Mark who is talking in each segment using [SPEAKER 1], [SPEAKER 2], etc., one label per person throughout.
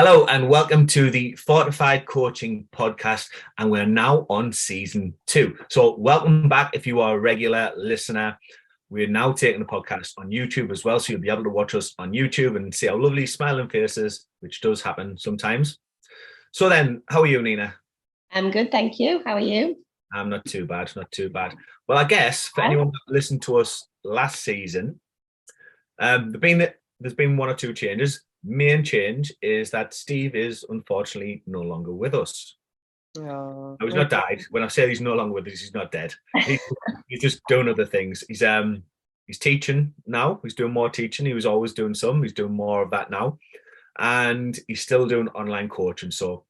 [SPEAKER 1] Hello and welcome to the Fortified Coaching Podcast, and we're now on season 2. So welcome back if you are a regular listener. We're now taking the podcast on YouTube as well, so you'll be able to watch us on YouTube and see our lovely smiling faces, which does happen sometimes. So then, how are you, Nina?
[SPEAKER 2] I'm good, thank you. How are you?
[SPEAKER 1] I'm not too bad, not too bad. Well, I guess for anyone that listened to us last season, there's been one or two changes. Main change is that Steve is unfortunately no longer with us.
[SPEAKER 2] Oh,
[SPEAKER 1] No, he's not died. When I say he's no longer with us, he's not dead. He's just doing other things. He's teaching now. He's doing more teaching. He was always doing some. He's doing more of that now, and he's still doing online coaching. So,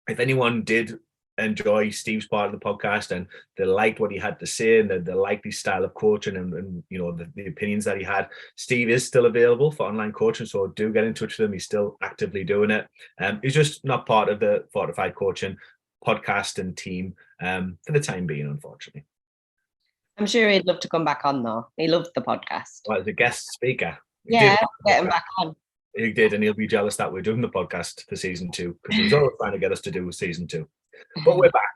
[SPEAKER 1] if anyone did enjoy Steve's part of the podcast and they liked what he had to say and they liked his style of coaching and you know the opinions that he had, Steve is still available for online coaching, so do get in touch with him. He's still actively doing it. He's just not part of the Fortified Coaching podcast and team for the time being, unfortunately.
[SPEAKER 2] I'm sure he'd love to come back on though. He loved the podcast.
[SPEAKER 1] Well, as a guest speaker,
[SPEAKER 2] Yeah, get him back on.
[SPEAKER 1] He did, and he'll be jealous that we're doing the podcast for season 2 because he was always trying to get us to do season 2. But we're back.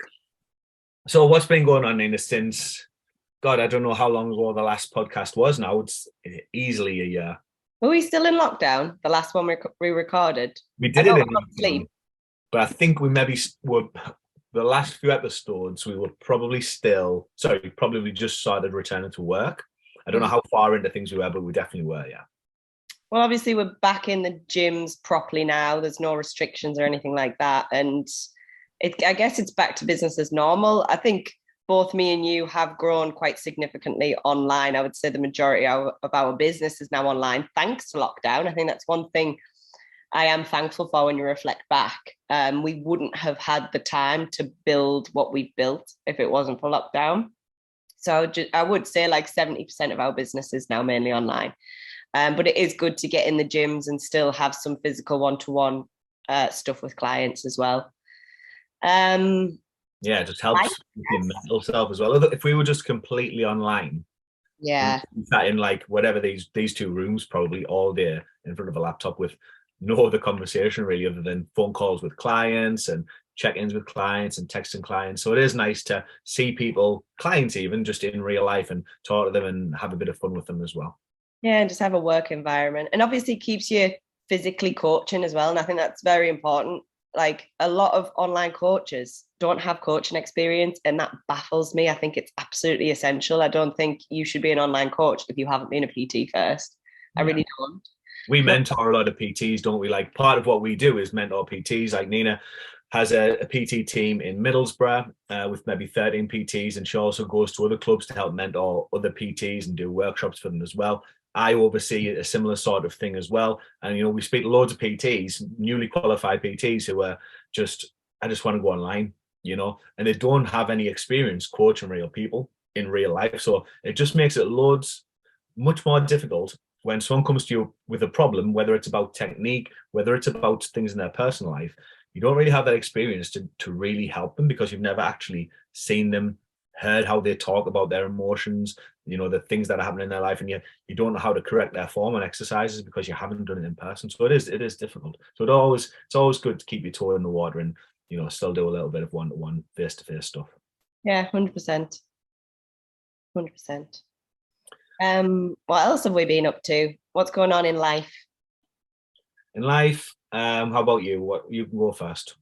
[SPEAKER 1] So what's been going on, Nina, since, God, I don't know how long ago the last podcast was now. It's easily a year.
[SPEAKER 2] Were we still in lockdown? The last one we recorded?
[SPEAKER 1] We did it in lockdown, but I think we maybe were, the last few episodes, we were probably just started returning to work. I don't know how far into things we were, but we definitely were, yeah.
[SPEAKER 2] Well, obviously we're back in the gyms properly now. There's no restrictions or anything like that. And I guess it's back to business as normal. I think both me and you have grown quite significantly online. I would say the majority of our business is now online, thanks to lockdown. I think that's one thing I am thankful for when you reflect back. We wouldn't have had the time to build what we've built if it wasn't for lockdown. So I would say like 70% of our business is now mainly online. But it is good to get in the gyms and still have some physical one-to-one stuff with clients as well.
[SPEAKER 1] Yeah, it just helps with your mental self as well. If we were just completely online,
[SPEAKER 2] yeah,
[SPEAKER 1] sat in like whatever these two rooms probably all day in front of a laptop with no other conversation really other than phone calls with clients and check-ins with clients and texting clients. So it is nice to see people, clients even, just in real life and talk to them and have a bit of fun with them as well.
[SPEAKER 2] Yeah, and just have a work environment, and obviously keeps you physically coaching as well. And I think that's very important. Like a lot of online coaches don't have coaching experience, and that baffles me. I think it's absolutely essential. I don't think you should be an online coach if you haven't been a PT first. I really don't.
[SPEAKER 1] We mentor a lot of PTs, don't we? Like part of what we do is mentor PTs. Like Nina has a PT team in Middlesbrough with maybe 13 PTs, and she also goes to other clubs to help mentor other PTs and do workshops for them as well. I oversee a similar sort of thing as well. And, you know, we speak to loads of PTs, newly qualified PTs who are I just want to go online, you know, and they don't have any experience coaching real people in real life. So it just makes it much more difficult when someone comes to you with a problem, whether it's about technique, whether it's about things in their personal life. You don't really have that experience to really help them because you've never actually seen them, heard how they talk about their emotions, you know, the things that are happening in their life, and you don't know how to correct their form and exercises because you haven't done it in person. So it is difficult. So it's always good to keep your toe in the water and, you know, still do a little bit of one-to-one face-to-face stuff.
[SPEAKER 2] Yeah, 100%. 100%. What else have we been up to? What's going on in life?
[SPEAKER 1] In life, how about you? What you can go first.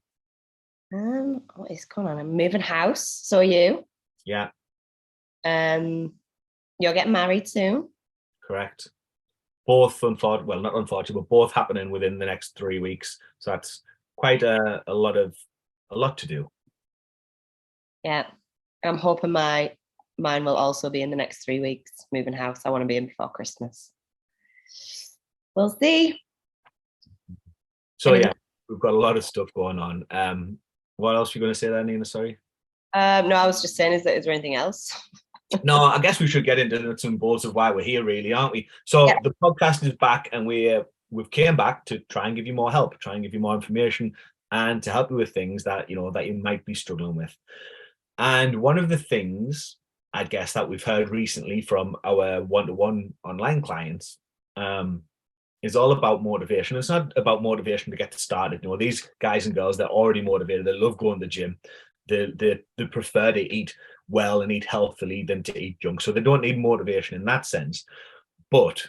[SPEAKER 2] What is going on? I'm moving house. So are you?
[SPEAKER 1] Yeah.
[SPEAKER 2] You're getting married soon.
[SPEAKER 1] Correct. Both unfortunately, well, not unfortunately, but both happening within the next 3 weeks. So that's quite a lot to do.
[SPEAKER 2] Yeah. I'm hoping mine will also be in the next 3 weeks, moving house. I want to be in before Christmas. We'll see.
[SPEAKER 1] So yeah, we've got a lot of stuff going on. What else are you going to say there, Nina? Sorry.
[SPEAKER 2] No, I was just saying, is there anything else?
[SPEAKER 1] No, I guess we should get into nuts and bolts of why we're here, really, aren't we? So yeah. The podcast is back, and we've came back to try and give you more help, try and give you more information, and to help you with things that you might be struggling with. And one of the things, I guess, that we've heard recently from our one-to-one online clients is all about motivation. It's not about motivation to get started. You know, these guys and girls, they're already motivated. They love going to the gym. They prefer to eat well and eat healthily than to eat junk. So they don't need motivation in that sense. But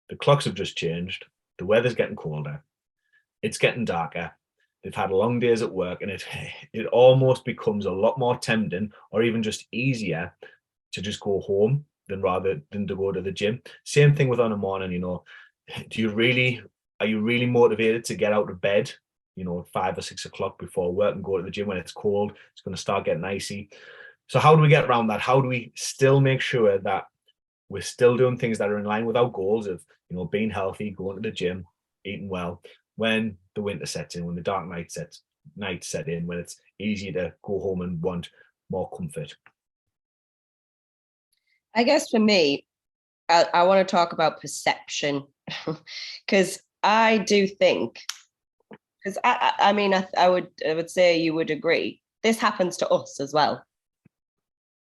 [SPEAKER 1] the clocks have just changed. The weather's getting colder. It's getting darker. They've had long days at work, and it almost becomes a lot more tempting, or even just easier, to just go home rather than to go to the gym. Same thing with on a morning. You know, are you really motivated to get out of bed? You know, 5 or 6 o'clock before work and go to the gym when it's cold. It's going to start getting icy. So how do we get around that? How do we still make sure that we're still doing things that are in line with our goals of, you know, being healthy, going to the gym, eating well, when the winter sets in, when the dark nights set in, when it's easy to go home and want more comfort?
[SPEAKER 2] I guess for me, I want to talk about perception because I do think, because I mean, I would say you would agree, this happens to us as well.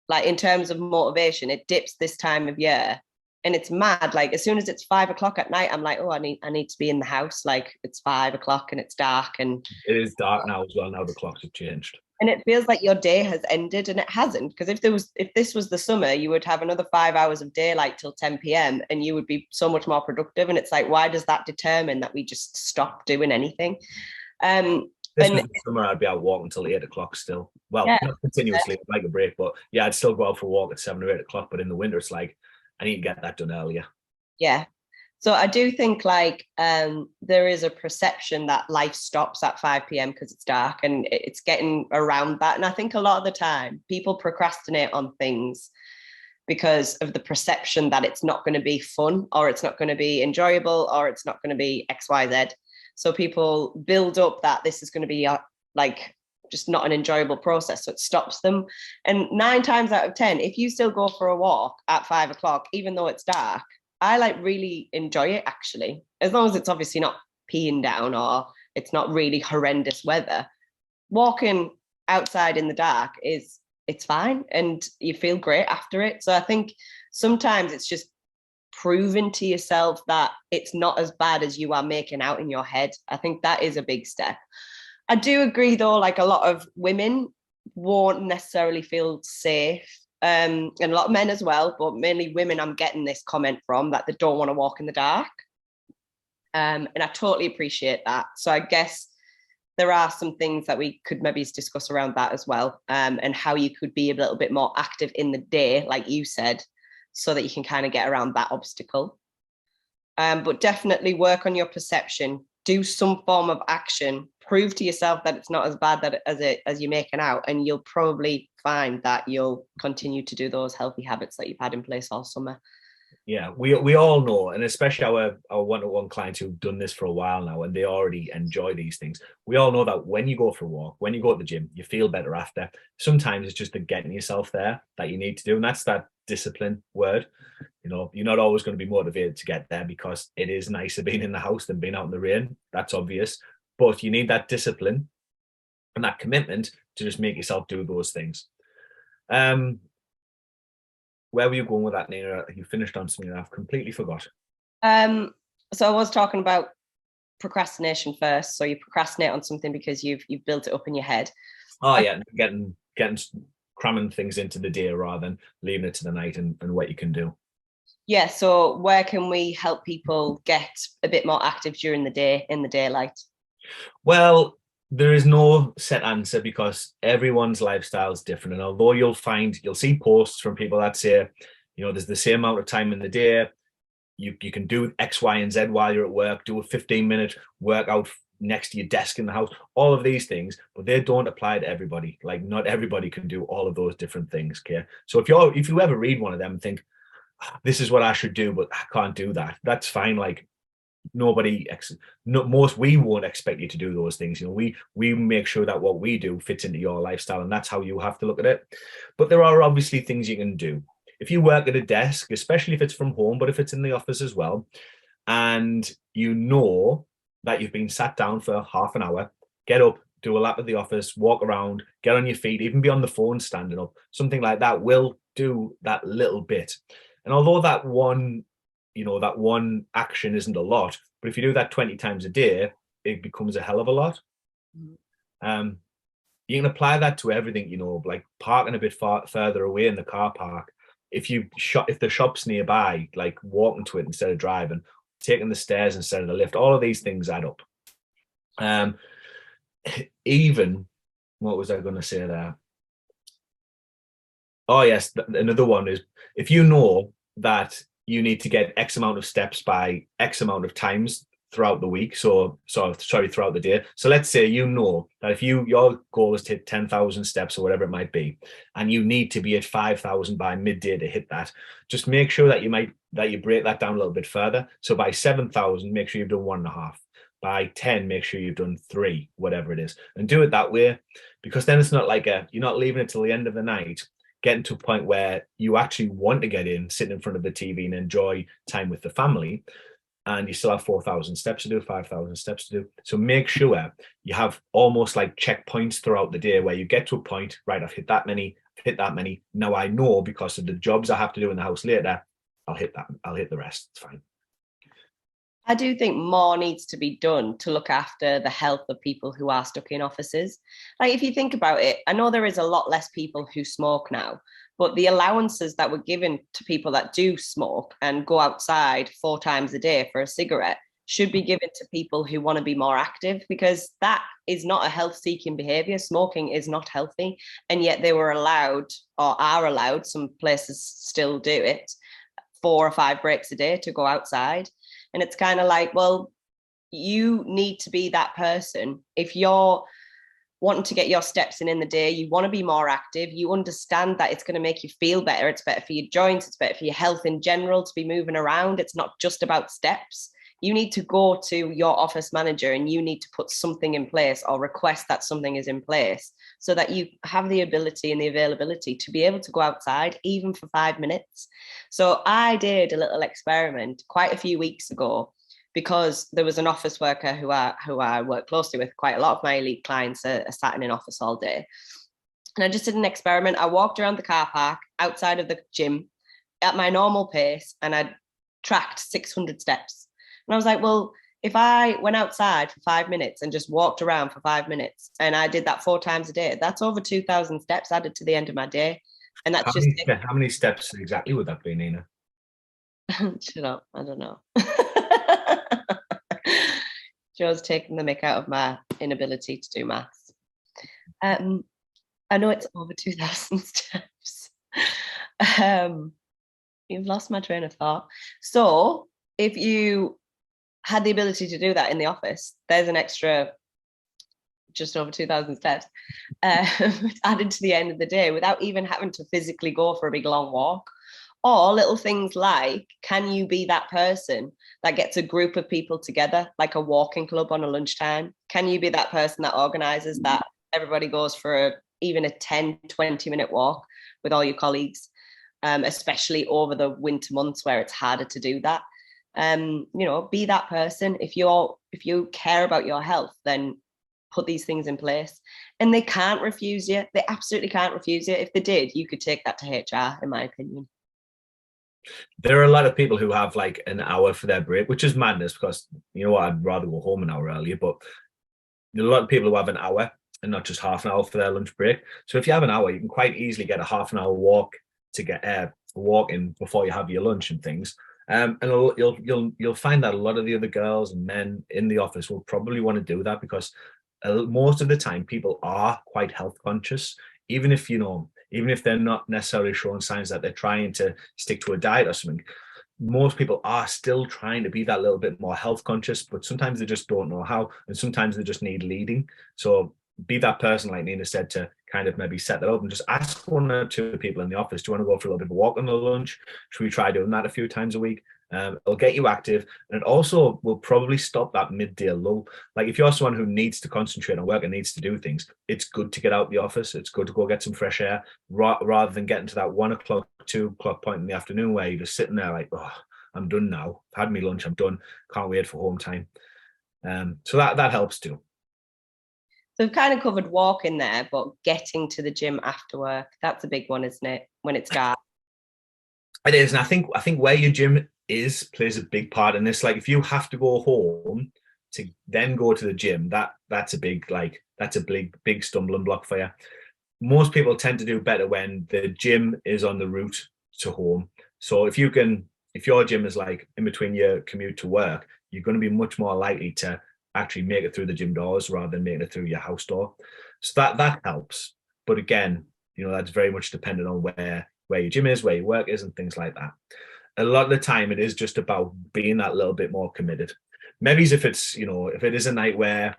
[SPEAKER 2] Like in terms of motivation, it dips this time of year, and it's mad. Like as soon as it's 5 o'clock at night, I'm like, oh, I need to be in the house. Like it's 5 o'clock and it's dark, and
[SPEAKER 1] It is dark now as well. Now the clocks have changed.
[SPEAKER 2] and it feels like your day has ended, and it hasn't. Because if this was the summer, you would have another 5 hours of daylight till 10 p.m. and you would be so much more productive. And it's like, why does that determine that we just stop doing anything?
[SPEAKER 1] This was the summer, I'd be out walking until 8 o'clock still. Well, yeah, not continuously, like a break, but yeah, I'd still go out for a walk at 7 or 8 o'clock. But in the winter, it's like I need to get that done earlier.
[SPEAKER 2] Yeah. So I do think like there is a perception that life stops at 5 p.m. because it's dark, and it's getting around that. And I think a lot of the time people procrastinate on things because of the perception that it's not going to be fun, or it's not going to be enjoyable, or it's not going to be X, Y, Z. So people build up that this is going to be like just not an enjoyable process. So it stops them. And 9 times out of 10, if you still go for a walk at 5 o'clock, even though it's dark, I like really enjoy it actually, as long as it's obviously not peeing down or it's not really horrendous weather. Walking outside in the dark it's fine, and you feel great after it. So I think sometimes it's just proving to yourself that it's not as bad as you are making out in your head. I think that is a big step. I do agree though, like a lot of women won't necessarily feel safe, and a lot of men as well, but mainly women I'm getting this comment from, that they don't want to walk in the dark. And I totally appreciate that. So I guess there are some things that we could maybe discuss around that as well, and how you could be a little bit more active in the day, like you said, so that you can kind of get around that obstacle. But definitely work on your perception, do some form of action, prove to yourself that it's not as bad as you're making out, and you'll probably find that you'll continue to do those healthy habits that you've had in place all summer.
[SPEAKER 1] Yeah, we all know, and especially our one-to-one clients who've done this for a while now, and they already enjoy these things. We all know that when you go for a walk, when you go to the gym, you feel better after. Sometimes it's just the getting yourself there that you need to do, and that's that discipline word. You know, you're not always going to be motivated to get there, because it is nicer being in the house than being out in the rain. That's obvious, but you need that discipline and that commitment to just make yourself do those things. Where were you going with that, Nina? You finished on something I've completely forgot.
[SPEAKER 2] So I was talking about procrastination first. So you procrastinate on something because you've built it up in your head.
[SPEAKER 1] Oh yeah, getting cramming things into the day rather than leaving it to the night, and what you can do.
[SPEAKER 2] Yeah. So where can we help people get a bit more active during the day, in the daylight?
[SPEAKER 1] Well, there is no set answer, because everyone's lifestyle is different. And although you'll see posts from people that say, you know, there's the same amount of time in the day, you can do X, Y, and Z while you're at work, do a 15-minute workout next to your desk in the house, all of these things, but they don't apply to everybody. Like not everybody can do all of those different things. Okay. So if you ever read one of them and think, this is what I should do, but I can't do that, that's fine. Like we won't expect you to do those things. You know, we make sure that what we do fits into your lifestyle, and that's how you have to look at it. But there are obviously things you can do if you work at a desk, especially if it's from home, but if it's in the office as well, and you know that you've been sat down for half an hour, get up, do a lap of the office, walk around, get on your feet, even be on the phone standing up. Something like that will do that little bit. And although that one action isn't a lot, But if you do that 20 times a day, it becomes a hell of a lot. Um, you can apply that to everything, like parking a bit further away in the car park. If the shop's nearby, like walking to it instead of driving, taking the stairs instead of the lift, all of these things add up. Even, what was I going to say there? Oh yes, another one is, if you know that you need to get X amount of steps by X amount of times throughout the week, throughout the day. So let's say you know that if your goal is to hit 10,000 steps or whatever it might be, and you need to be at 5,000 by midday to hit that, just make sure that you break that down a little bit further. So by 7,000, make sure you've done 1.5. By 10, make sure you've done 3, whatever it is, and do it that way, because then it's not like you're not leaving it till the end of the night, getting to a point where you actually want to get in, sit in front of the TV and enjoy time with the family, and you still have 4,000 steps to do, 5,000 steps to do. So make sure you have almost like checkpoints throughout the day where you get to a point, right, I've hit that many. Now I know, because of the jobs I have to do in the house later, I'll hit the rest. It's fine.
[SPEAKER 2] I do think more needs to be done to look after the health of people who are stuck in offices. Like, if you think about it, I know there is a lot less people who smoke now, but the allowances that were given to people that do smoke and go outside 4 times a day for a cigarette should be given to people who want to be more active, because that is not a health-seeking behavior. Smoking is not healthy, and yet they were allowed, or are allowed, some places still do it, 4 or 5 breaks a day to go outside. And it's kind of like, well, you need to be that person. If you're wanting to get your steps in the day, you want to be more active, you understand that it's going to make you feel better, it's better for your joints, it's better for your health in general to be moving around. It's not just about steps. You need to go to your office manager and you need to put something in place, or request that something is in place, so that you have the ability and the availability to be able to go outside even for 5 minutes. So I did a little experiment quite a few weeks ago, because there was an office worker who I work closely with. Quite a lot of my elite clients are sat in an office all day. And I just did an experiment. I walked around the car park outside of the gym at my normal pace, and I tracked 600 steps. And I was like, well, if I went outside for 5 minutes and just walked around for 5 minutes, and I did that 4 times a day, that's over 2,000 steps added to the end of my day. And that's
[SPEAKER 1] how many steps exactly would that be, Nina?
[SPEAKER 2] Shut up. I don't know. Joe's taking the mick out of my inability to do maths. I know it's over 2,000 steps. You've lost my train of thought. So if you had the ability to do that in the office, there's an extra just over 2,000 steps added to the end of the day without even having to physically go for a big long walk. Or little things like, can you be that person that gets a group of people together, like a walking club on a lunchtime? Can you be that person that organizes that everybody goes for even a 10, 20-minute walk with all your colleagues, especially over the winter months where it's harder to do that? Be that person. If you care about your health, then put these things in place. And they can't refuse you. They absolutely can't refuse you. If they did, you could take that to HR, in my opinion.
[SPEAKER 1] There are a lot of people who have like an hour for their break, which is madness, because you know what, I'd rather go home an hour earlier. But there are a lot of people who have an hour and not just half an hour for their lunch break. So if you have an hour, you can quite easily get a half an hour walk to get walk in before you have your lunch and things. And you'll find that a lot of the other girls and men in the office will probably want to do that, because most of the time people are quite health conscious, even if they're not necessarily showing signs that they're trying to stick to a diet or something. Most people are still trying to be that little bit more health conscious, but sometimes they just don't know how, and sometimes they just need leading. So be that person, like Nina said, to kind of maybe set that up and just ask 1 or 2 people in the office, do you want to go for a little bit of a walk on the lunch? Should we try doing that a few times a week? It'll get you active, and it also will probably stop that midday lull. Like, if you're someone who needs to concentrate on work and needs to do things, it's good to get out the office. It's good to go get some fresh air, rather than getting to that 1 o'clock, 2 o'clock point in the afternoon where you're just sitting there like, oh, I'm done now. I've had my lunch. I'm done. Can't wait for home time. So that helps too.
[SPEAKER 2] So we've kind of covered walking there, but getting to the gym after work, that's a big one, isn't it? When it's dark.
[SPEAKER 1] It is, and I think where your gym plays a big part in this. Like if you have to go home to then go to the gym, that's a big stumbling block for you. Most people tend to do better when the gym is on the route to home. So if your gym is like in between your commute to work, you're going to be much more likely to actually make it through the gym doors rather than making it through your house door. So that helps. But again, that's very much dependent on where your gym is, where your work is, and things like that. A lot of the time it is just about being that little bit more committed. Maybe if if it is a night where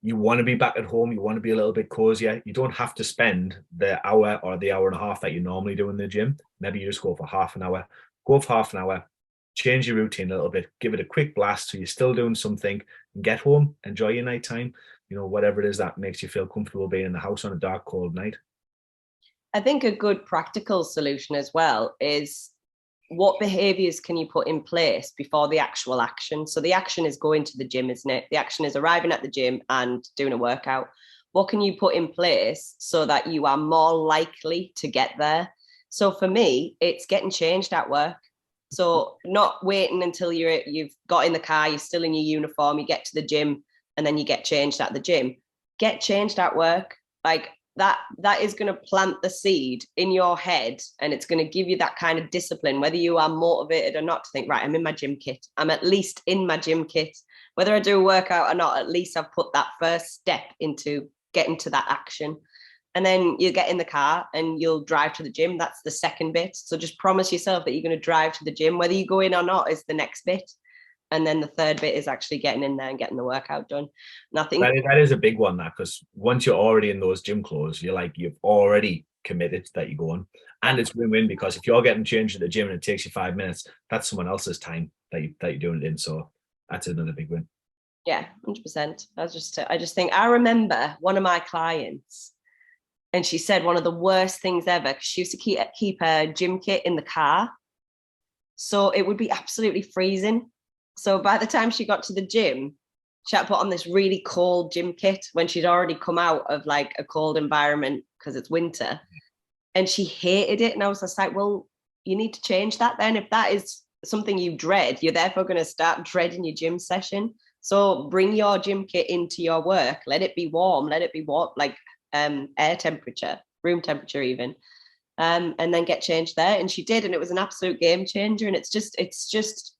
[SPEAKER 1] you want to be back at home, you want to be a little bit cozier, you don't have to spend the hour or the hour and a half that you normally do in the gym. Maybe you just go for half an hour, change your routine a little bit, give it a quick blast so you're still doing something, and get home, enjoy your nighttime, whatever it is that makes you feel comfortable being in the house on a dark, cold night.
[SPEAKER 2] I think a good practical solution as well is, what behaviors can you put in place before the actual action? So the action is going to the gym, isn't it? The action is arriving at the gym and doing a workout. What can you put in place so that you are more likely to get there? So for me, it's getting changed at work. So not waiting until you've got in the car, you're still in your uniform, you get to the gym, and then you get changed at the gym. Get changed at work. Like that is going to plant the seed in your head, and it's going to give you that kind of discipline, whether you are motivated or not, to think, right, I'm in my gym kit. I'm at least in my gym kit. Whether I do a workout or not, at least I've put that first step into getting to that action. And then you get in the car and you'll drive to the gym. That's the second bit. So just promise yourself that you're going to drive to the gym. Whether you go in or not is the next bit. And then the third bit is actually getting in there and getting the workout done. Nothing.
[SPEAKER 1] That is a big one, that, because once you're already in those gym clothes, you've already committed that you're going. And it's win-win, because if you're getting changed at the gym and it takes you 5 minutes, that's someone else's time that you're doing it in. So that's another big win.
[SPEAKER 2] Yeah, 100%. I just think, I remember one of my clients, and she said one of the worst things ever, because she used to keep her gym kit in the car. So it would be absolutely freezing. So by the time she got to the gym, she had to put on this really cold gym kit when she'd already come out of like a cold environment because it's winter. And she hated it. And I was just like, well, you need to change that then. If that is something you dread, you're therefore going to start dreading your gym session. So bring your gym kit into your work. Let it be warm. Like air temperature, room temperature even. And then get changed there. And she did. And it was an absolute game changer. And it's just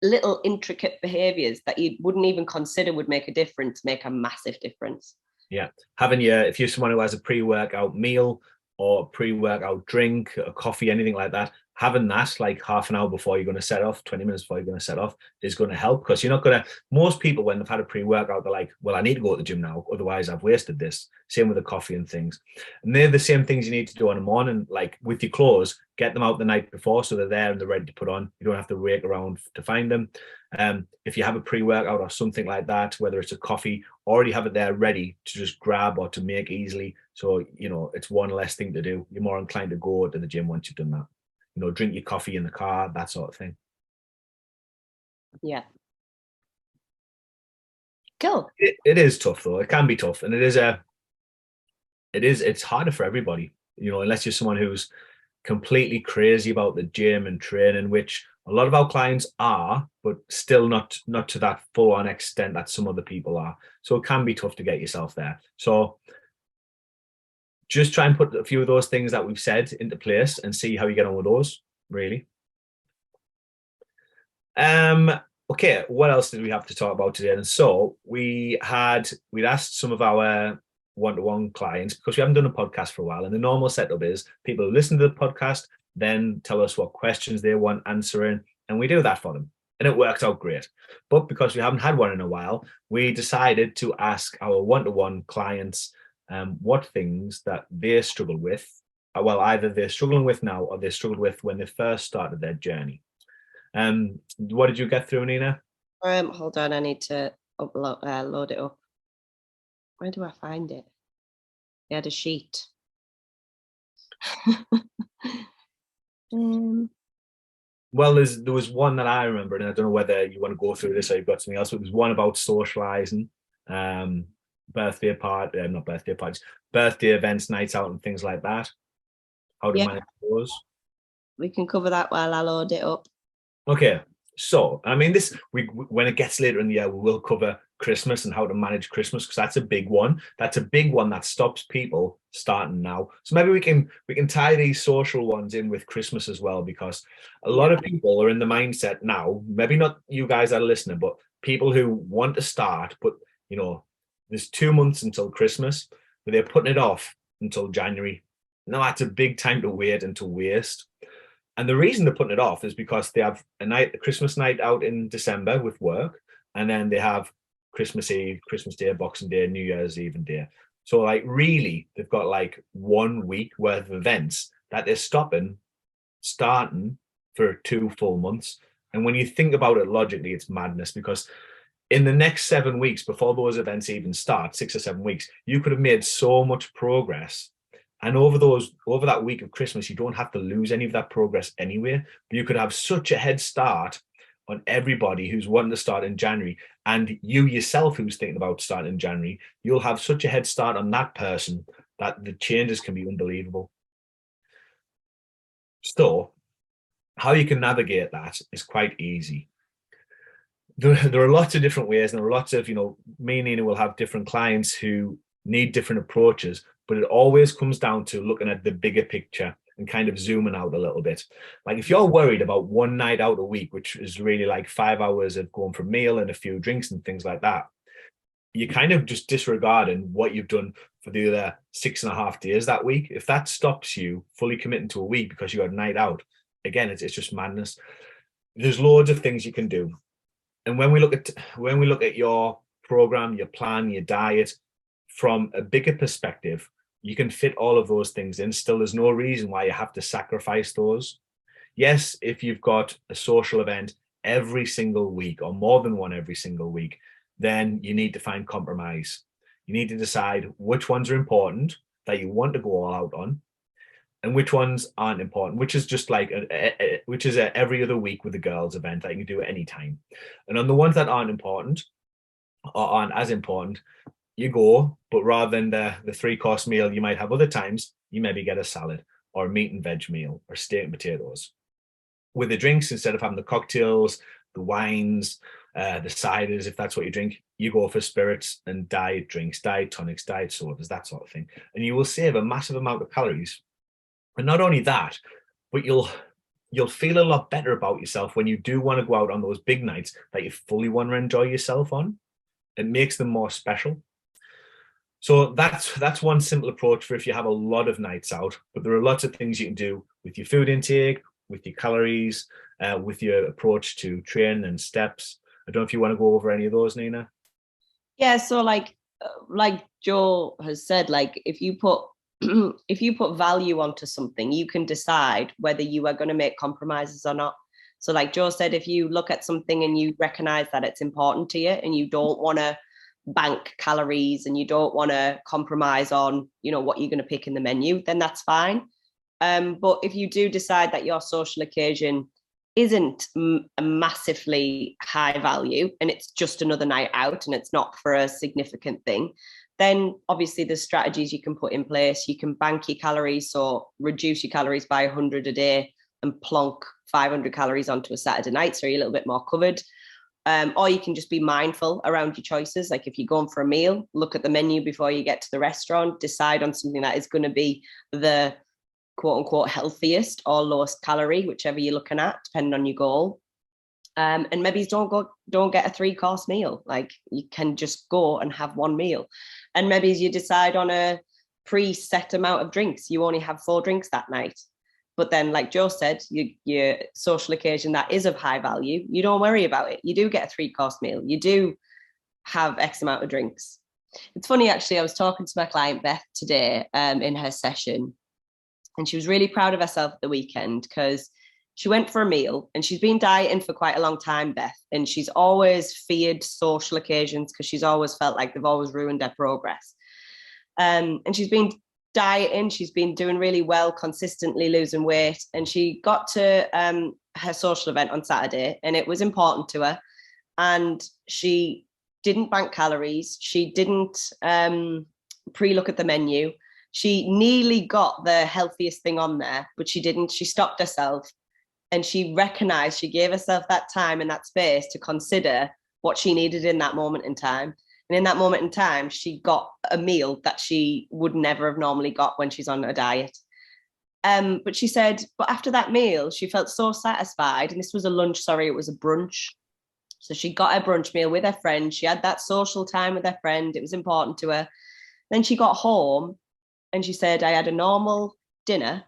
[SPEAKER 2] little intricate behaviors that you wouldn't even consider would make a massive difference.
[SPEAKER 1] Yeah. If you're someone who has a pre-workout meal or a pre-workout drink, a coffee, anything like that, having that like half an hour before you're going to set off, 20 minutes before you're going to set off, is going to help, because you're not going to, most people, when they've had a pre-workout, they're like, well, I need to go to the gym now, otherwise I've wasted this. Same with the coffee and things. And they're the same things you need to do on the morning, like with your clothes, get them out the night before so they're there and they're ready to put on. You don't have to wait around to find them. If you have a pre-workout or something like that, whether it's a coffee, already have it there ready to just grab or to make easily. So, it's one less thing to do. You're more inclined to go to the gym once you've done that. Drink your coffee in the car, that sort of thing.
[SPEAKER 2] Yeah. Cool.
[SPEAKER 1] It is tough though. It can be tough. And it's harder for everybody, unless you're someone who's completely crazy about the gym and training, which a lot of our clients are, but still not to that full on extent that some other people are. So it can be tough to get yourself there. So just try and put a few of those things that we've said into place and see how you get on with those, really. Okay, what else did we have to talk about today? And so we'd asked some of our one-to-one clients, because we haven't done a podcast for a while, and the normal setup is people who listen to the podcast then tell us what questions they want answering, and we do that for them. And it worked out great. But because we haven't had one in a while, we decided to ask our one-to-one clients what things that they struggle with, well, either they're struggling with now or they struggled with when they first started their journey. What did you get through, Nina?
[SPEAKER 2] Hold on, I need to load it up. Where do I find it? They had a sheet.
[SPEAKER 1] Well, there was one that I remember, and I don't know whether you want to go through this or you've got something else, but there's one about socializing, birthday events, nights out and things like that. How to manage those.
[SPEAKER 2] We can cover that while I load it up.
[SPEAKER 1] Okay, so I mean, this we when it gets later in the year, we will cover Christmas and how to manage Christmas because that's a big one. That's a big one that stops people starting now. So maybe we can tie these social ones in with Christmas as well because a lot
[SPEAKER 2] Yeah.
[SPEAKER 1] of people are in the mindset now. Maybe not you guys that are listening, but people who want to start, but you know, there's 2 months until Christmas, but they're putting it off until January. No, that's a big time to wait and to waste. And the reason they're putting it off is because they have a Christmas night out in December with work, and then they have Christmas Eve, Christmas Day, Boxing Day, New Year's Eve and Day. So like really, they've got like 1 week worth of events that they're starting for 2 full months. And when you think about it logically, it's madness because in the next 7 weeks before those events even start, 6 or 7 weeks, you could have made so much progress. And over that week of Christmas, you don't have to lose any of that progress anyway. But you could have such a head start on everybody who's wanting to start in January, and you yourself who's thinking about starting in January, you'll have such a head start on that person that the changes can be unbelievable. So, how you can navigate that is quite easy. There are lots of different ways, and there are lots of, me and Nina will have different clients who need different approaches, but it always comes down to looking at the bigger picture and kind of zooming out a little bit. Like if you're worried about one night out a week, which is really like 5 hours of going for a meal and a few drinks and things like that, you're kind of just disregarding what you've done for the other 6.5 days that week. If that stops you fully committing to a week because you had a night out, again, it's just madness. There's loads of things you can do. And when we look at your program, your plan, your diet from a bigger perspective, you can fit all of those things in. Still, there's no reason why you have to sacrifice those. Yes, if you've got a social event every single week or more than one every single week, then you need to find compromise. You need to decide which ones are important that you want to go all out on and which ones aren't important, which is just like a every other week with the girls event that you can do at any time. And on the ones that aren't important or aren't as important, you go, but rather than the three-course meal you might have other times, you maybe get a salad or a meat and veg meal or steak and potatoes. With the drinks, instead of having the cocktails, the wines, the ciders, if that's what you drink, you go for spirits and diet drinks, diet tonics, diet sodas, that sort of thing. And you will save a massive amount of calories. And not only that, but you'll feel a lot better about yourself when you do want to go out on those big nights that you fully want to enjoy yourself on. It makes them more special. So that's one simple approach for if you have a lot of nights out. But there are lots of things you can do with your food intake, with your calories, with your approach to training and steps. I don't know if you want to go over any of those, Nina.
[SPEAKER 2] Yeah, so like Joe has said, like if you put if you put value onto something, you can decide whether you are going to make compromises or not. So like Joe said, if you look at something and you recognize that it's important to you and you don't want to bank calories and you don't want to compromise on, what you're going to pick in the menu, then that's fine. But if you do decide that your social occasion isn't a massively high value and it's just another night out and it's not for a significant thing, then obviously there's strategies you can put in place. You can bank your calories, so reduce your calories by 100 a day and plonk 500 calories onto a Saturday night, so you're a little bit more covered. Or you can just be mindful around your choices. Like if you're going for a meal, look at the menu before you get to the restaurant, decide on something that is going to be the quote unquote healthiest or lowest calorie, whichever you're looking at, depending on your goal. And maybe don't get a 3-course meal. Like you can just go and have one meal. And maybe you decide on a preset amount of drinks. You only have 4 drinks that night. But then, like Joe said, your social occasion that is of high value, you don't worry about it. You do get a 3-course meal. You do have X amount of drinks. It's funny, actually, I was talking to my client, Beth, today in her session, and she was really proud of herself at the weekend because she went for a meal and she's been dieting for quite a long time, Beth, and she's always feared social occasions because she's always felt like they've always ruined her progress. And she's been dieting, she's been doing really well, consistently losing weight, and she got to her social event on Saturday and it was important to her, and she didn't bank calories, she didn't pre-look at the menu, she nearly got the healthiest thing on there, but she didn't. She stopped herself And she recognized, she gave herself that time and that space to consider what she needed in that moment in time. And in that moment in time, she got a meal that she would never have normally got when she's on a diet. But she said, but after that meal, she felt so satisfied. And this was a lunch, sorry, it was a brunch. So she got her brunch meal with her friend. She had that social time with her friend. It was important to her. Then she got home and she said, I had a normal dinner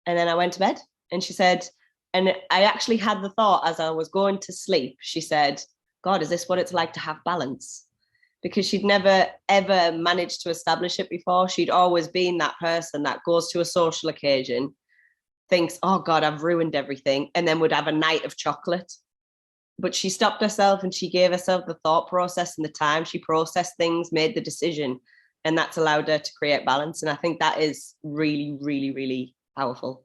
[SPEAKER 2] and then I went to bed. And she said, and I actually had the thought as I was going to sleep, she said, God, is this what it's like to have balance? Because she'd never, ever managed to establish it before. She'd always been that person that goes to a social occasion, thinks, oh God, I've ruined everything, and then would have a night of chocolate. But she stopped herself and she gave herself the thought process and the time. She processed things, made the decision, and that's allowed her to create balance. And I think that is really, really, really powerful.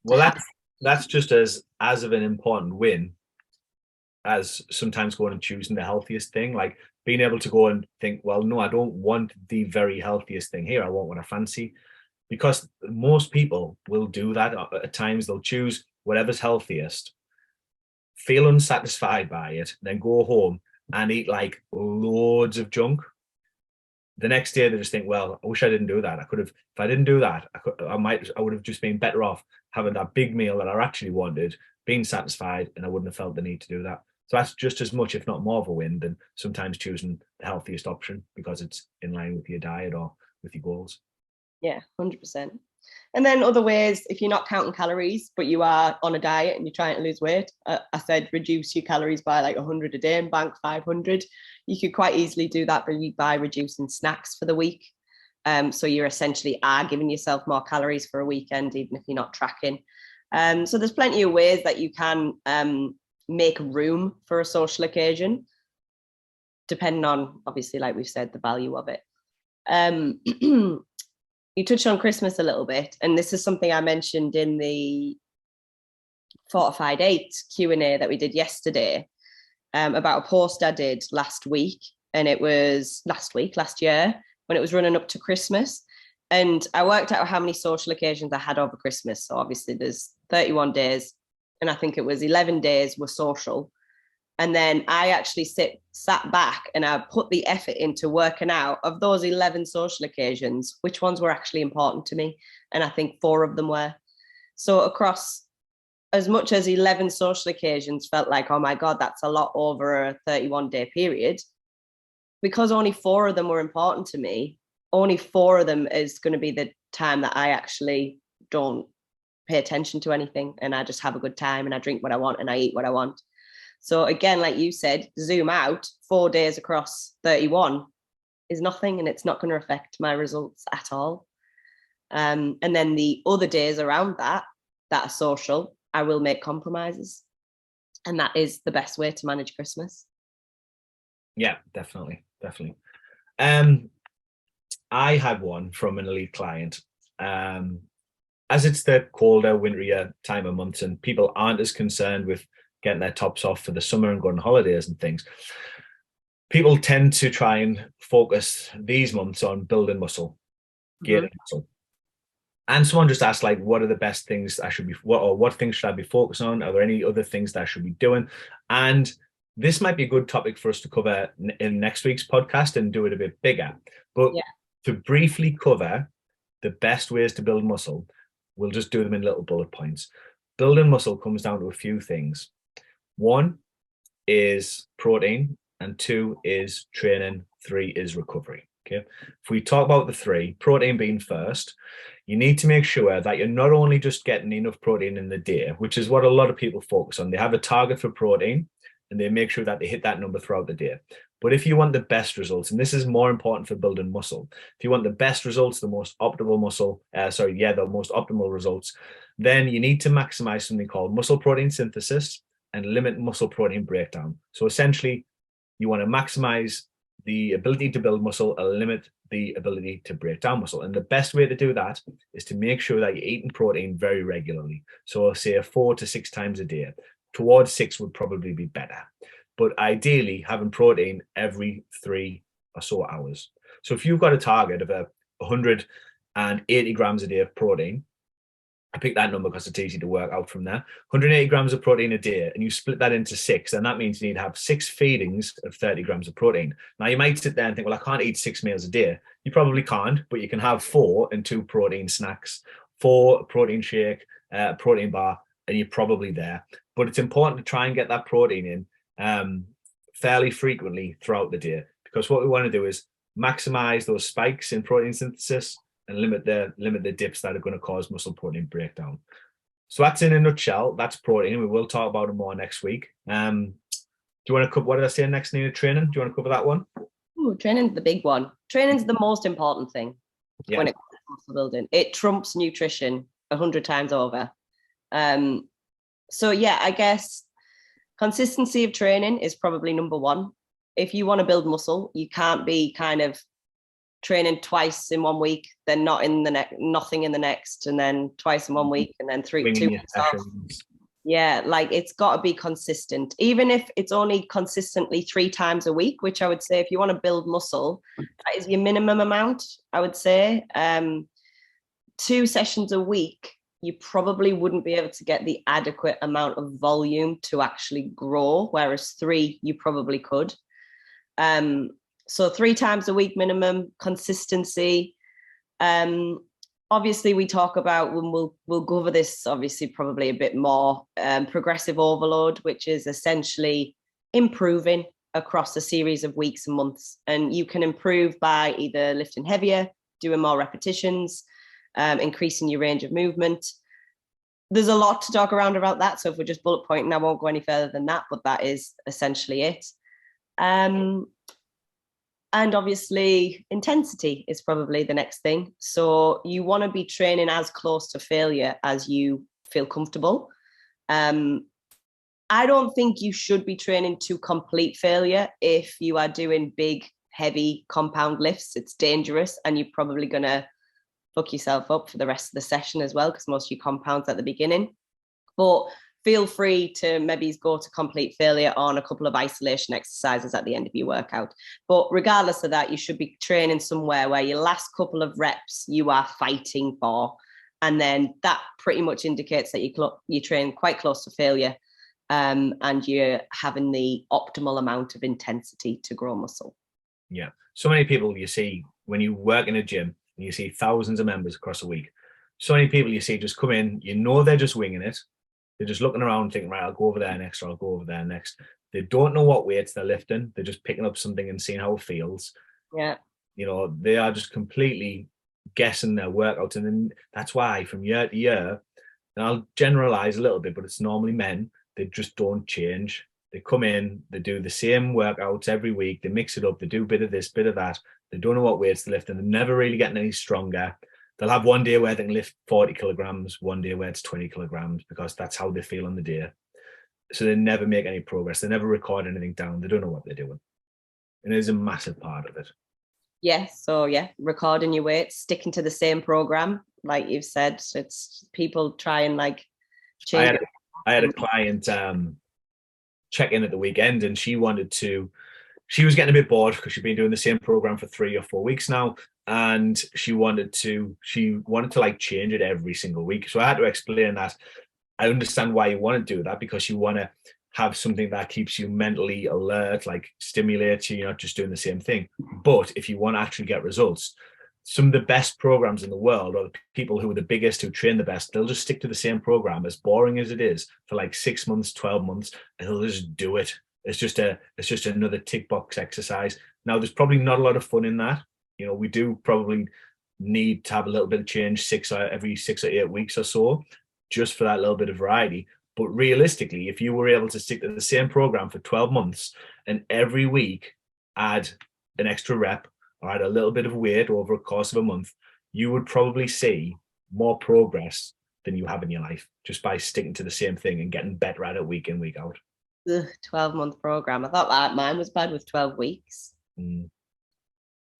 [SPEAKER 1] Well, that's just as of an important win as sometimes going and choosing the healthiest thing, like being able to go and think, well, no, I don't want the very healthiest thing here. I want what I fancy. Because most people will do that at times. They'll choose whatever's healthiest, feel unsatisfied by it, then go home and eat like loads of junk. The next day they just think, well, I wish I didn't do that. I could have, if I didn't do that, I would have just been better off having that big meal that I actually wanted, being satisfied, and I wouldn't have felt the need to do that. So that's just as much, if not more, of a win than sometimes choosing the healthiest option because it's in line with your diet or with your goals.
[SPEAKER 2] Yeah, 100%. And then other ways, if you're not counting calories, but you are on a diet and you're trying to lose weight, I said reduce your calories by like 100 a day and bank 500. You could quite easily do that by reducing snacks for the week. So you're essentially giving yourself more calories for a weekend, even if you're not tracking. So there's plenty of ways that you can make room for a social occasion, depending on, obviously, like we've said, the value of it. You touched on Christmas a little bit, and this is something I mentioned in the Fortified 8 Q&A that we did yesterday about a post I did last week, and it was last year, when it was running up to Christmas. And I worked out how many social occasions I had over Christmas. So obviously there's 31 days, and I think it was 11 days were social. And then I actually sat back and I put the effort into working out of those 11 social occasions, which ones were actually important to me. And I think 4 of them were. So across as much as 11 social occasions felt like, oh my God, that's a lot over a 31-day period. Because only 4 of them were important to me, only 4 of them is going to be the time that I actually don't pay attention to anything. And I just have a good time and I drink what I want and I eat what I want. So again, like you said, zoom out, 4 days across 31 is nothing, and it's not going to affect my results at all. And then the other days around that are social, I will make compromises. And that is the best way to manage Christmas.
[SPEAKER 1] Yeah, definitely. I had one from an elite client. As it's the colder, winterier time of months and people aren't as concerned with getting their tops off for the summer and going on holidays and things, people tend to try and focus these months on building muscle, gaining muscle. And someone just asked, like, what are the best things I should be, what things should I be focusing on? Are there any other things that I should be doing? And this might be a good topic for us to cover in next week's podcast and do it a bit bigger. But to briefly cover the best ways to build muscle, we'll just do them in little bullet points. Building muscle comes down to a few things. 1 is protein, and 2 is training, 3 is recovery. Okay. If we talk about the 3, protein being first, you need to make sure that you're not only just getting enough protein in the day, which is what a lot of people focus on. They have a target for protein and they make sure that they hit that number throughout the day. But if you want the best results, and this is more important for building muscle, if you want the best results, the most optimal results, then you need to maximize something called muscle protein synthesis and limit muscle protein breakdown. So essentially, you want to maximize the ability to build muscle and limit the ability to break down muscle. And the best way to do that is to make sure that you're eating protein very regularly. So I'll say 4 to 6 times a day. Towards 6 would probably be better. But ideally, having protein every 3 or so hours. So if you've got a target of 180 grams a day of protein, I picked that number because it's easy to work out from there. 180 grams of protein a day, and you split that into six, and that means you need to have 6 feedings of 30 grams of protein. Now, you might sit there and think, well, I can't eat 6 meals a day. You probably can't, but you can have 4 and 2 protein snacks, 4 protein shake, protein bar, and you're probably there. But it's important to try and get that protein in fairly frequently throughout the day, because what we want to do is maximize those spikes in protein synthesis and limit the dips that are going to cause muscle protein breakdown. So that's in a nutshell. That's protein. We will talk about it more next week. Do you want to cover, what did I say next, Nina? Training? Do you want to cover that one?
[SPEAKER 2] Ooh, training's the big one. Training's the most important thing when it comes to muscle building. It trumps nutrition 100 times over. So yeah, I guess consistency of training is probably number one. If you want to build muscle, you can't be kind of training twice in 1 week, then nothing in the next, and then twice in 1 week, and then 2 weeks off. Yeah, like it's got to be consistent. Even if it's only consistently 3 times a week, which I would say if you want to build muscle, that is your minimum amount, I would say. 2 sessions a week, you probably wouldn't be able to get the adequate amount of volume to actually grow, whereas 3, you probably could. So 3 times a week minimum, consistency. Obviously, we talk about, when we'll go over this obviously probably a bit more, progressive overload, which is essentially improving across a series of weeks and months. And you can improve by either lifting heavier, doing more repetitions, increasing your range of movement. There's a lot to talk around about that. So if we're just bullet pointing, I won't go any further than that, but that is essentially it. And obviously, intensity is probably the next thing. So you want to be training as close to failure as you feel comfortable. I don't think you should be training to complete failure if you are doing big, heavy compound lifts. It's dangerous, and you're probably going to fuck yourself up for the rest of the session as well, because most of your compounds at the beginning. But feel free to maybe go to complete failure on a couple of isolation exercises at the end of your workout. But regardless of that, you should be training somewhere where your last couple of reps you are fighting for. And then that pretty much indicates that you train quite close to failure, and you're having the optimal amount of intensity to grow muscle.
[SPEAKER 1] Yeah. So many people you see when you work in a gym and you see thousands of members across a week. So many people you see just come in, they're just winging it. They're just looking around thinking, right, I'll go over there next, or I'll go over there next. They don't know what weights they're lifting. They're just picking up something and seeing how it feels.
[SPEAKER 2] Yeah.
[SPEAKER 1] They are just completely guessing their workouts. And then that's why from year to year, and I'll generalize a little bit, but it's normally men, they just don't change. They come in, they do the same workouts every week. They mix it up. They do a bit of this, bit of that. They don't know what weights to lift, and they're never really getting any stronger. They'll have one day where they can lift 40 kilograms, one day where it's 20 kilograms, because that's how they feel on the day. So they never make any progress. They never record anything down. They don't know what they're doing. And it is a massive part of it.
[SPEAKER 2] Yeah. So yeah, recording your weights, sticking to the same program, like you've said. It's people try and like change.
[SPEAKER 1] I had a client check in at the weekend, and she was getting a bit bored because she'd been doing the same program for 3 or 4 weeks now. And she wanted to like change it every single week. So I had to explain that I understand why you want to do that, because you want to have something that keeps you mentally alert, like stimulates you. You're not just doing the same thing. But if you want to actually get results, some of the best programs in the world, or the people who are the biggest, who train the best, they'll just stick to the same program, as boring as it is, for like 6 months, 12 months, and they'll just do it. It's just another tick box exercise. Now, there's probably not a lot of fun in that. We do probably need to have a little bit of change every 6 or 8 weeks or so, just for that little bit of variety. But realistically, if you were able to stick to the same program for 12 months and every week add an extra rep or add a little bit of weight over a course of a month, you would probably see more progress than you have in your life, just by sticking to the same thing and getting better at it week in, week out.
[SPEAKER 2] 12-month program. I thought that mine was bad with 12 weeks.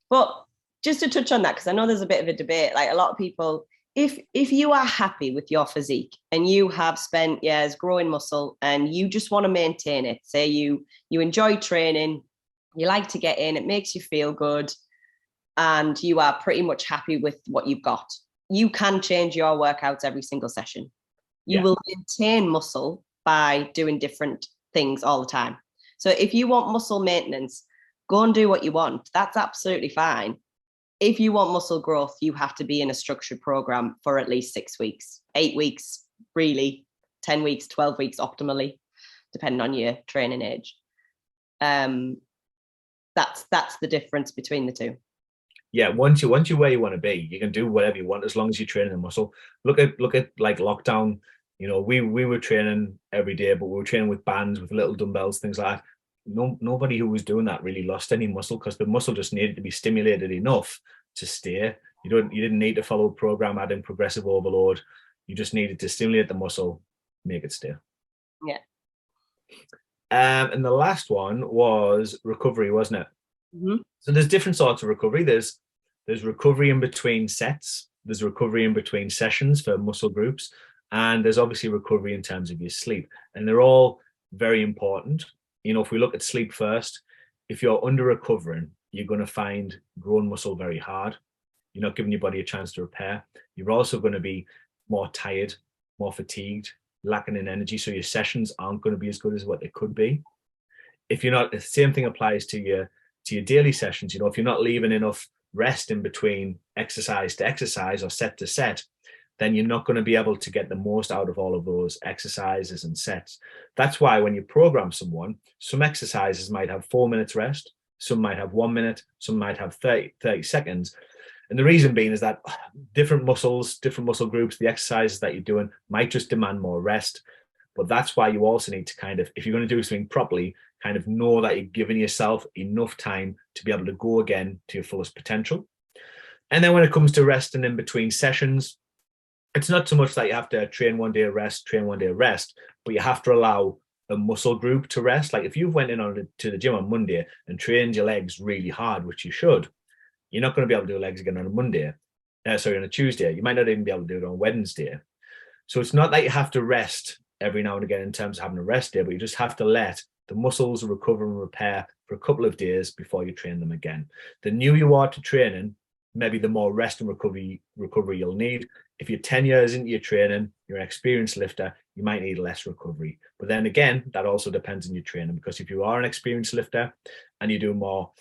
[SPEAKER 2] But just to touch on that, because I know there's a bit of a debate, like a lot of people, if you are happy with your physique and you have spent years growing muscle and you just want to maintain it, say you enjoy training, you like to get in, it makes you feel good, and you are pretty much happy with what you've got, you can change your workouts every single session. You
[SPEAKER 1] Yeah.
[SPEAKER 2] will maintain muscle by doing different things all the time. So if you want muscle maintenance, go and do what you want. That's absolutely fine. If you want muscle growth, you have to be in a structured program for at least 6 weeks, 8 weeks, really, 10 weeks, 12 weeks optimally, depending on your training age. That's the difference between the two.
[SPEAKER 1] Yeah, once you're where you want to be, you can do whatever you want as long as you're training the muscle. Look at like lockdown. You know, we were training every day, but we were training with bands, with little dumbbells, things like that. Nobody who was doing that really lost any muscle because the muscle just needed to be stimulated enough to stay. You didn't need to follow a program adding progressive overload. You just needed to stimulate the muscle, make it stay.
[SPEAKER 2] Yeah.
[SPEAKER 1] And the last one was recovery, wasn't it?
[SPEAKER 2] Mm-hmm.
[SPEAKER 1] So there's different sorts of recovery. There's recovery in between sets. There's recovery in between sessions for muscle groups. And there's obviously recovery in terms of your sleep. And they're all very important. You know, if we look at sleep first, if you're under recovering, you're going to find growing muscle very hard. You're not giving your body a chance to repair. You're also going to be more tired, more fatigued, lacking in energy. So your sessions aren't going to be as good as what they could be. If you're not, the same thing applies to your daily sessions. You know, if you're not leaving enough rest in between exercise to exercise or set to set, then you're not going to be able to get the most out of all of those exercises and sets. That's why when you program someone, some exercises might have 4 minutes rest, some might have 1 minute, some might have 30 seconds. And the reason being is that different muscles, different muscle groups, the exercises that you're doing might just demand more rest. But that's why you also need to kind of, if you're going to do something properly, kind of know that you're giving yourself enough time to be able to go again to your fullest potential. And then when it comes to resting in between sessions, it's not so much that you have to train one day, rest, but you have to allow a muscle group to rest. Like if you've went in to the gym on Monday and trained your legs really hard, which you should, you're not going to be able to do legs again on a Monday. On a Tuesday. You might not even be able to do it on Wednesday. So it's not that you have to rest every now and again in terms of having a rest day, but you just have to let the muscles recover and repair for a couple of days before you train them again. The newer you are to training, maybe the more rest and recovery you'll need. If you're 10 years into your training, you're an experienced lifter, you might need less recovery. But then again, that also depends on your training, because if you are an experienced lifter and you do more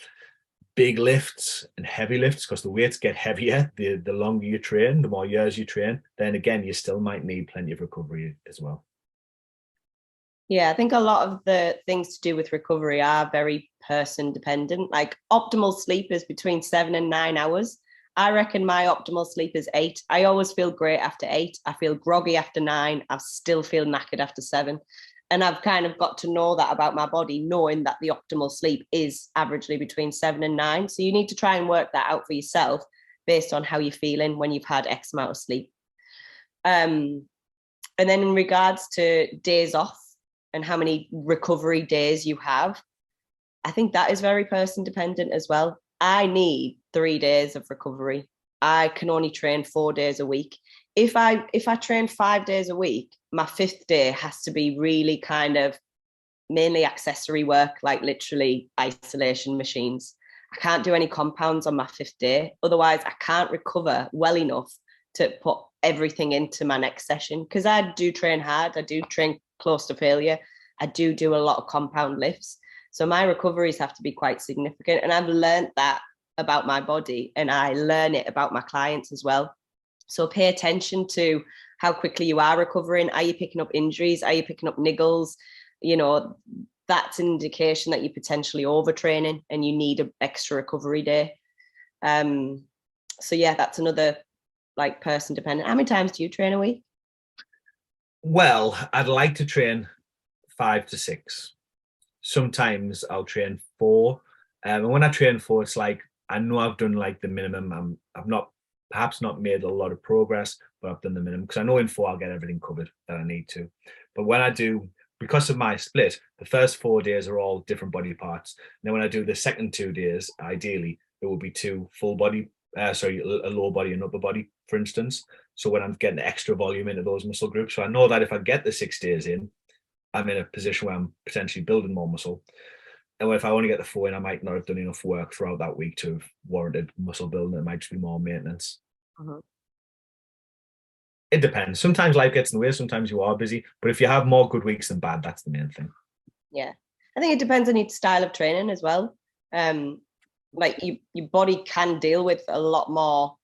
[SPEAKER 1] big lifts and heavy lifts, because the weights get heavier the longer you train, the more years you train, then again, you still might need plenty of recovery as well.
[SPEAKER 2] Yeah, I think a lot of the things to do with recovery are very person dependent. Like optimal sleep is between 7 and 9 hours. I reckon my optimal sleep is 8. I always feel great after 8. I feel groggy after 9. I still feel knackered after 7. And I've kind of got to know that about my body, knowing that the optimal sleep is averagely between 7 and 9. So you need to try and work that out for yourself based on how you're feeling when you've had X amount of sleep. And then in regards to days off and how many recovery days you have, I think that is very person dependent as well. I need 3 days of recovery. I can only train 4 days a week. If I train 5 days a week, my 5th day has to be really kind of mainly accessory work, like literally isolation machines. I can't do any compounds on my 5th day. Otherwise, I can't recover well enough to put everything into my next session, because I do train hard. I do train close to failure. I do a lot of compound lifts. So my recoveries have to be quite significant. And I've learned that about my body, and I learn it about my clients as well. So pay attention to how quickly you are recovering. Are you picking up injuries? Are you picking up niggles? You know, that's an indication that you're potentially overtraining and you need an extra recovery day. So yeah, that's another like person dependent. How many times do you train a week?
[SPEAKER 1] Well, I'd like to train 5 to 6. Sometimes I'll train 4. And when I train 4, it's like I know I've done like the minimum. I've perhaps not made a lot of progress, but I've done the minimum, because I know in 4 I'll get everything covered that I need to. But when I do, because of my split, the first 4 days are all different body parts. And then when I do the second 2 days, ideally it will be 2 full body, a lower body and upper body, for instance. So when I'm getting extra volume into those muscle groups, so I know that if I get the 6 days in, I'm in a position where I'm potentially building more muscle. And if I only get the 4 in, I might not have done enough work throughout that week to have warranted muscle building. It might just be more maintenance.
[SPEAKER 2] Mm-hmm.
[SPEAKER 1] It depends. Sometimes life gets in the way. Sometimes you are busy. But if you have more good weeks than bad, that's the main thing.
[SPEAKER 2] Yeah. I think it depends on your style of training as well. Like your body can deal with a lot more,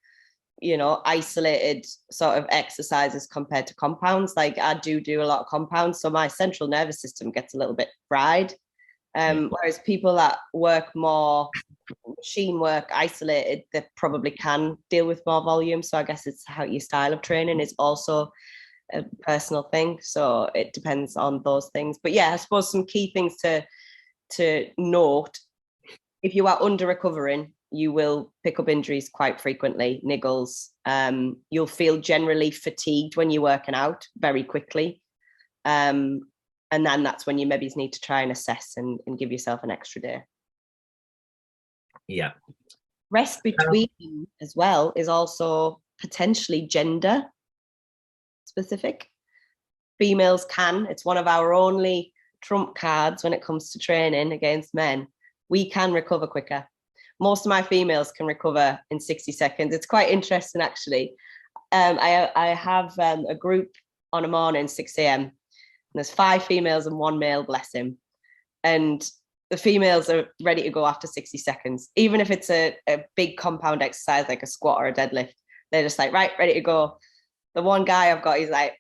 [SPEAKER 2] isolated sort of exercises compared to compounds. Like I do a lot of compounds, so my central nervous system gets a little bit fried. Whereas people that work more machine work isolated, they probably can deal with more volume. So I guess it's how your style of training is also a personal thing. So it depends on those things. But yeah, I suppose some key things to note: if you are under recovering, you will pick up injuries quite frequently, niggles. You'll feel generally fatigued when you're working out very quickly. And then that's when you maybe need to try and assess and give yourself an extra day.
[SPEAKER 1] Yeah.
[SPEAKER 2] Rest between as well is also potentially gender specific. Females can. It's one of our only trump cards when it comes to training against men. We can recover quicker. Most of my females can recover in 60 seconds. It's quite interesting, actually. I have a group on a morning, 6 a.m. And there's 5 females and 1 male, bless him. And the females are ready to go after 60 seconds. Even if it's a big compound exercise like a squat or a deadlift, they're just like, right, ready to go. The one guy I've got, he's like,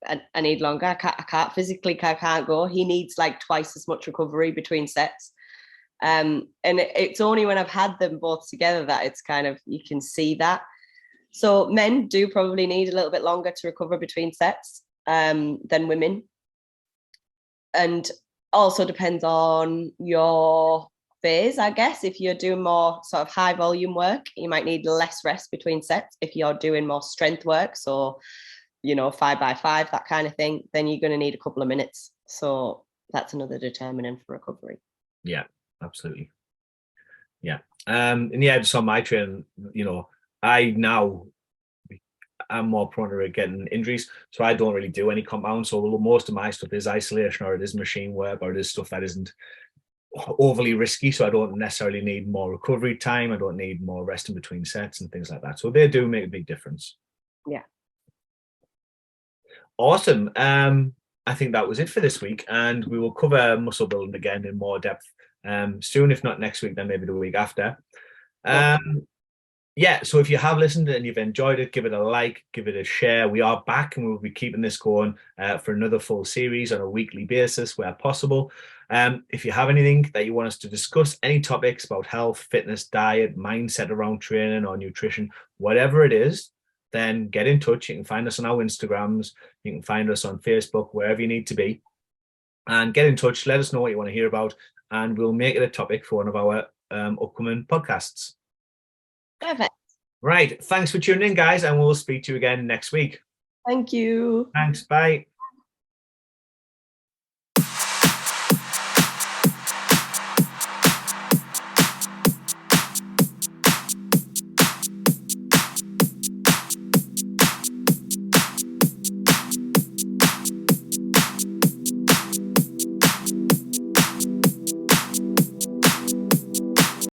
[SPEAKER 2] I need longer. I can't physically, I can't go. He needs like twice as much recovery between sets. And it's only when I've had them both together that it's kind of, you can see that. So men do probably need a little bit longer to recover between sets than women. And also depends on your phase, I guess. If you're doing more sort of high volume work, you might need less rest between sets. If you're doing more strength work, so 5x5, that kind of thing, then you're going to need a couple of minutes. So that's another determinant for recovery.
[SPEAKER 1] Yeah, absolutely. Yeah. And yeah, just on my training, I'm more prone to getting injuries, so I don't really do any compounds. So most of my stuff is isolation, or it is machine work, or it is stuff that isn't overly risky. So I don't necessarily need more recovery time. I don't need more rest in between sets and things like that. So they do make a big difference.
[SPEAKER 2] Yeah.
[SPEAKER 1] Awesome. I think that was it for this week, and we will cover muscle building again in more depth soon. If not next week, then maybe the week after. Yeah, so if you have listened and you've enjoyed it, give it a like, give it a share. We are back, and we'll be keeping this going for another full series on a weekly basis where possible. If you have anything that you want us to discuss, any topics about health, fitness, diet, mindset around training or nutrition, whatever it is, then get in touch. You can find us on our Instagrams. You can find us on Facebook, wherever you need to be. And get in touch. Let us know what you want to hear about, and we'll make it a topic for one of our upcoming podcasts.
[SPEAKER 2] Perfect.
[SPEAKER 1] Right. Thanks for tuning in, guys, and we'll speak to you again next week.
[SPEAKER 2] Thank you.
[SPEAKER 1] Thanks. Bye.